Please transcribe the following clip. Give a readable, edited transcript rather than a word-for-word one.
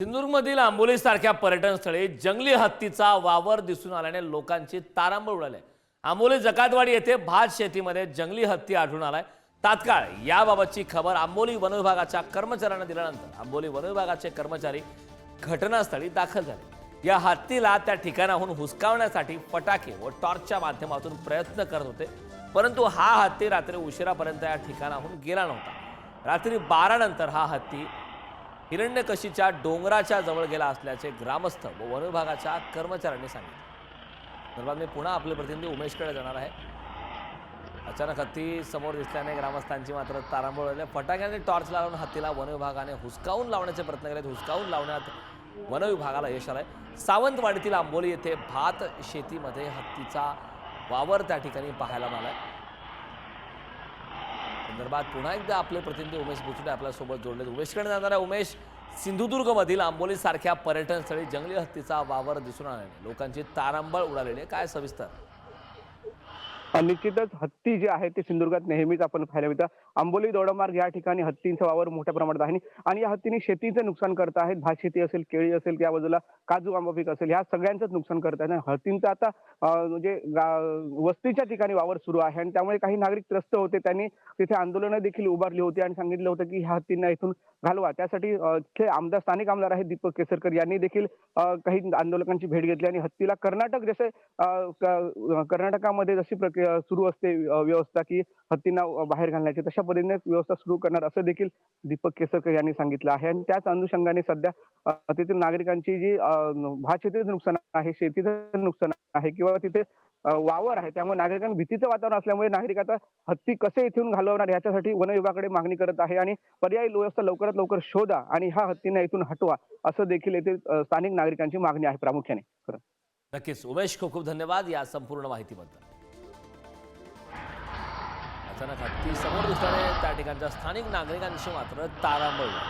सिंधुदुर्गमधील आंबोलीसारख्या पर्यटन स्थळी जंगली हत्तीचा वावर दिसून आल्याने लोकांची तारांबळ उडाली आहे. आंबोली जकातवाडी येथे भात शेतीमध्ये जंगली हत्ती आढळून आलाय. तात्काळ याबाबतची खबर आंबोली वन विभागाच्या कर्मचाऱ्यांना दिल्यानंतर आंबोली वन विभागाचे कर्मचारी घटनास्थळी दाखल झाले. या हत्तीला त्या ठिकाणाहून हुसकावण्यासाठी फटाके व टॉर्चच्या माध्यमातून प्रयत्न करत होते, परंतु हा हत्ती रात्री उशिरापर्यंत या ठिकाणाहून गेला नव्हता. रात्री 12 नंतर हा हत्ती हिरण्यकशीच्या डोंगराच्या जवळ गेला असल्याचे ग्रामस्थ व वन विभागाच्या कर्मचाऱ्यांनी सांगितले. दरम्यान मी पुन्हा आपले प्रतिनिधी उमेशकडे जाणार आहे. अचानक हत्ती समोर दिसल्याने ग्रामस्थांची मात्र तारांबळ उडाली. फटाक्याने टॉर्च लावून हत्तीला वन विभागाने हुसकावून लावण्याचे प्रयत्न केले. हुसकावून लावण्यात वन विभागाला यश आलंय. सावंतवाडीतील आंबोली येथे भात शेतीमध्ये हत्तीचा वावर त्या ठिकाणी पाहायला मिळालाय. संदर्भात पुन्हा एकदा आपले प्रतिनिधी उमेश बुचडे आपल्यासोबत जोडले. उमेशकडे जाणार आहे. उमेश, सिंधुदुर्गमधील आंबोली सारख्या पर्यटन स्थळी जंगली हत्तीचा वावर दिसून आल्याने लोकांची तारांबळ उडालेली आहे. काय सविस्तर? निश्चितच हत्ती जे आहे ते सिंधुदुर्गात नेहमीच आपण पाहायला मिळतं. आंबोली दोडामार्ग या ठिकाणी हत्तींचा वावर मोठ्या प्रमाणात आहे आणि या हत्तीने शेतीचं नुकसान करत आहेत. भात शेती असेल, केळी असेल, त्या बाजूला काजू आंबा पीक असेल, ह्या सगळ्यांचंच नुकसान करत आहेत. हत्तींचा आता म्हणजे वस्तीच्या ठिकाणी वावर सुरू आहे आणि त्यामुळे काही नागरिक त्रस्त होते. त्यांनी तिथे आंदोलनं देखील उभारली होती आणि सांगितलं होतं की ह्या हत्तींना इथून घालवा. त्यासाठी इथले आमदार, स्थानिक आमदार आहेत दीपक केसरकर, यांनी देखील काही आंदोलकांची भेट घेतली आणि हत्तीला कर्नाटक जसे कर्नाटकामध्ये जशी प्रक्रिया सुरू असते व्यवस्था की हत्तींना बाहेर घालण्याची, तशा पद्धतीने व्यवस्था सुरू करणार असं देखील दीपक केसरकर यांनी सांगितलं आहे. आणि त्याच अनुषंगाने सध्या तेथील नागरिकांची जी भात शेतीचं नुकसान आहे, शेतीचं नुकसान आहे किंवा तिथे वावर आहे, त्यामुळे नागरिकांना भीतीचं वातावरण असल्यामुळे नागरिक आता हत्ती कसे इथून घालवणार याच्यासाठी वन विभागाकडे मागणी करत आहे आणि पर्यायी व्यवस्था लवकरात लवकर शोधा आणि ह्या हत्तींना इथून हटवा, असं देखील येथील स्थानिक नागरिकांची मागणी आहे प्रामुख्याने. नक्कीच उमेश, खूप खूप धन्यवाद या संपूर्ण माहितीबद्दल. अचानक हत्ती समोर दिसल्याने त्या ठिकाणच्या स्थानिक नागरिकांची मात्र तारांबळ उडाली.